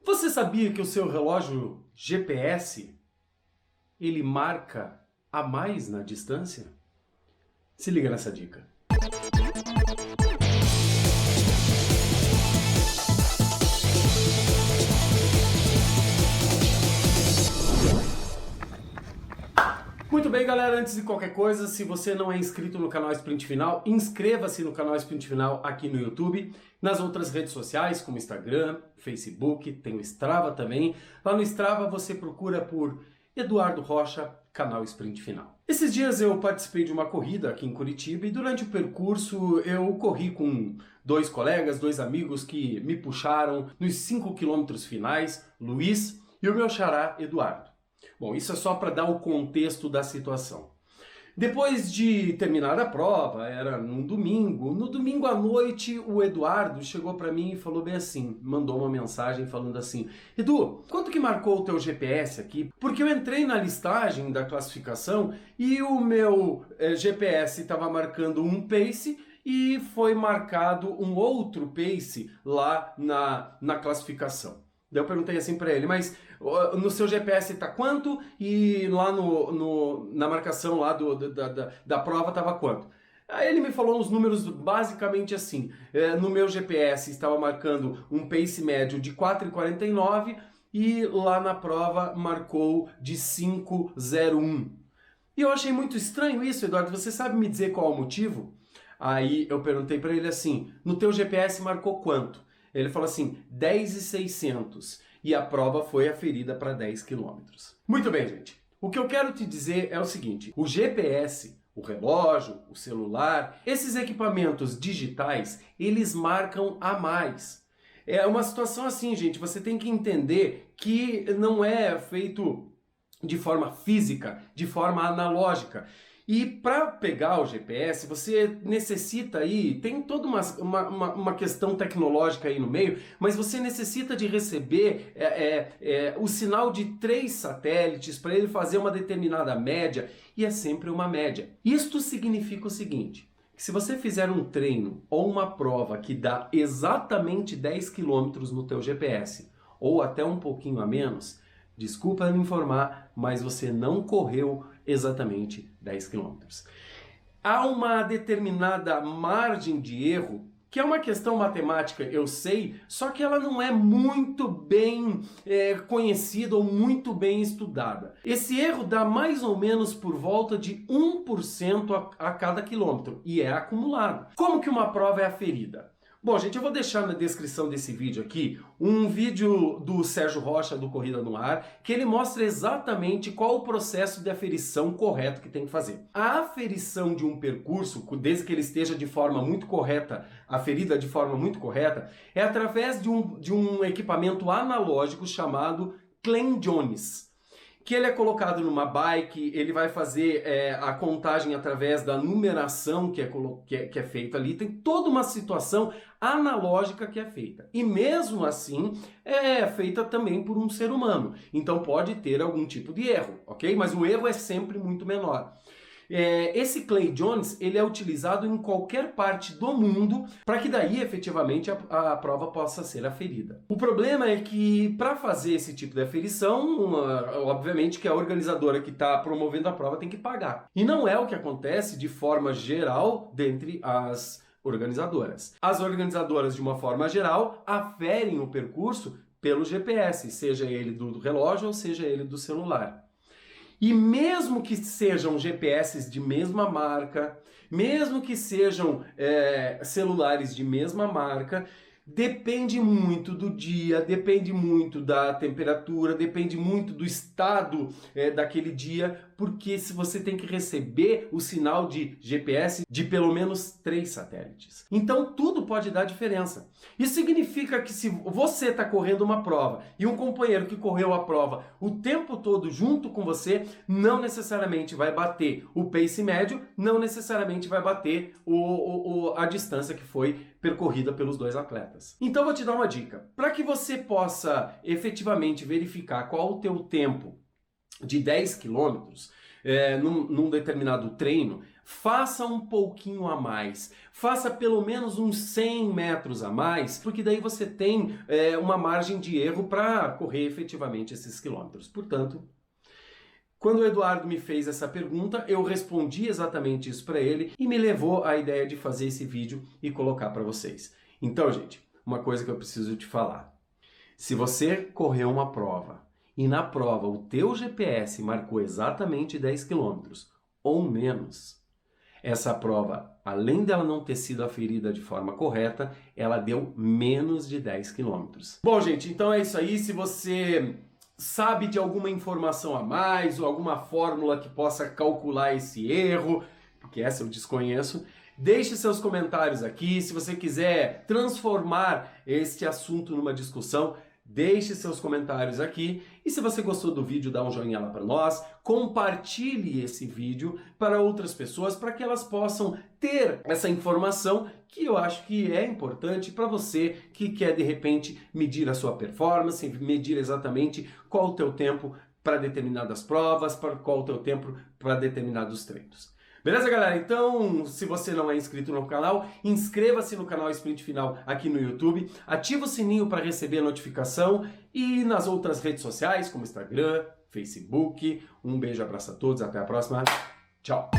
Você sabia que o seu relógio GPS, ele marca a mais na distância? Se liga nessa dica. Muito bem, galera, antes de qualquer coisa, se você não é inscrito no canal Sprint Final, inscreva-se no canal Sprint Final aqui no YouTube, nas outras redes sociais, como Instagram, Facebook, tem o Strava também. Lá no Strava você procura por Eduardo Rocha, canal Sprint Final. Esses dias eu participei de uma corrida aqui em Curitiba e durante o percurso eu corri com dois colegas, dois amigos que me puxaram nos 5 quilômetros finais, Luiz e o meu xará Eduardo. Bom, isso é só para dar o contexto da situação. Depois de terminar a prova, era num domingo. No domingo à noite, o Eduardo chegou para mim e falou bem assim, mandou uma mensagem falando assim: Edu, quanto que marcou o teu GPS aqui? Porque eu entrei na listagem da classificação e o meu GPS estava marcando um pace e foi marcado um outro pace lá na classificação. Daí eu perguntei assim para ele, mas no seu GPS tá quanto? E lá na marcação lá da prova tava quanto? Aí ele me falou uns números basicamente assim, no meu GPS estava marcando um pace médio de 4,49 e lá na prova marcou de 5,01. E eu achei muito estranho isso, Eduardo, você sabe me dizer qual é o motivo? Aí eu perguntei para ele assim, no teu GPS marcou quanto? Ele falou assim, 10.600 e a prova foi aferida para 10 quilômetros. Muito bem, gente. O que eu quero te dizer é o seguinte, o GPS, o relógio, o celular, esses equipamentos digitais, eles marcam a mais. É uma situação assim, gente, você tem que entender que não é feito de forma física, de forma analógica. E para pegar o GPS, você necessita aí, tem toda uma questão tecnológica aí no meio, mas você necessita de receber o sinal de 3 satélites para ele fazer uma determinada média, e é sempre uma média. Isto significa o seguinte, que se você fizer um treino ou uma prova que dá exatamente 10 quilômetros no teu GPS, ou até um pouquinho a menos, desculpa me informar, mas você não correu exatamente 10 quilômetros. Há uma determinada margem de erro, que é uma questão matemática, eu sei, só que ela não é muito bem conhecida ou muito bem estudada. Esse erro dá mais ou menos por volta de 1% a cada quilômetro e é acumulado. Como que uma prova é aferida? Bom, gente, eu vou deixar na descrição desse vídeo aqui um vídeo do Sérgio Rocha, do Corrida no Ar, que ele mostra exatamente qual o processo de aferição correto que tem que fazer. A aferição de um percurso, desde que ele esteja de forma muito correta, aferida de forma muito correta, é através de um equipamento analógico chamado Klein Jones, que ele é colocado numa bike, ele vai fazer a contagem através da numeração que é feita ali, tem toda uma situação analógica que é feita. E mesmo assim, é feita também por um ser humano. Então pode ter algum tipo de erro, ok? Mas o erro é sempre muito menor. Esse Klein Jones, ele é utilizado em qualquer parte do mundo para que daí efetivamente a prova possa ser aferida. O problema é que para fazer esse tipo de aferição, obviamente que a organizadora que está promovendo a prova tem que pagar. E não é o que acontece de forma geral dentre as organizadoras. As organizadoras, de uma forma geral, aferem o percurso pelo GPS, seja ele do relógio ou seja ele do celular. E mesmo que sejam GPS de mesma marca, mesmo que sejam celulares de mesma marca, depende muito do dia, depende muito da temperatura, depende muito do estado daquele dia, porque se você tem que receber o sinal de GPS de pelo menos 3 satélites. Então tudo pode dar diferença. Isso significa que se você está correndo uma prova e um companheiro que correu a prova o tempo todo junto com você, não necessariamente vai bater o pace médio, não necessariamente vai bater a distância que foi percorrida pelos dois atletas. Então eu vou te dar uma dica. Para que você possa efetivamente verificar qual o teu tempo de 10 quilômetros num determinado treino, faça um pouquinho a mais, faça pelo menos uns 100 metros a mais, porque daí você tem uma margem de erro para correr efetivamente esses quilômetros. Portanto, quando o Eduardo me fez essa pergunta, eu respondi exatamente isso para ele e me levou à ideia de fazer esse vídeo e colocar para vocês. Então, gente, uma coisa que eu preciso te falar. Se você correu uma prova e na prova o teu GPS marcou exatamente 10 quilômetros ou menos, essa prova, além dela não ter sido aferida de forma correta, ela deu menos de 10 quilômetros. Bom, gente, então é isso aí. Se você sabe de alguma informação a mais ou alguma fórmula que possa calcular esse erro, porque essa eu desconheço, deixe seus comentários aqui. Se você quiser transformar este assunto numa discussão, deixe seus comentários aqui. E se você gostou do vídeo, dá um joinha lá para nós. Compartilhe esse vídeo para outras pessoas, para que elas possam ter essa informação que eu acho que é importante para você que quer, de repente, medir a sua performance, medir exatamente qual o teu tempo para determinadas provas, qual o teu tempo para determinados treinos. Beleza, galera? Então, se você não é inscrito no canal, inscreva-se no canal Sprint Final aqui no YouTube, ativa o sininho para receber a notificação e nas outras redes sociais, como Instagram, Facebook. Um beijo, abraço a todos, até a próxima. Tchau!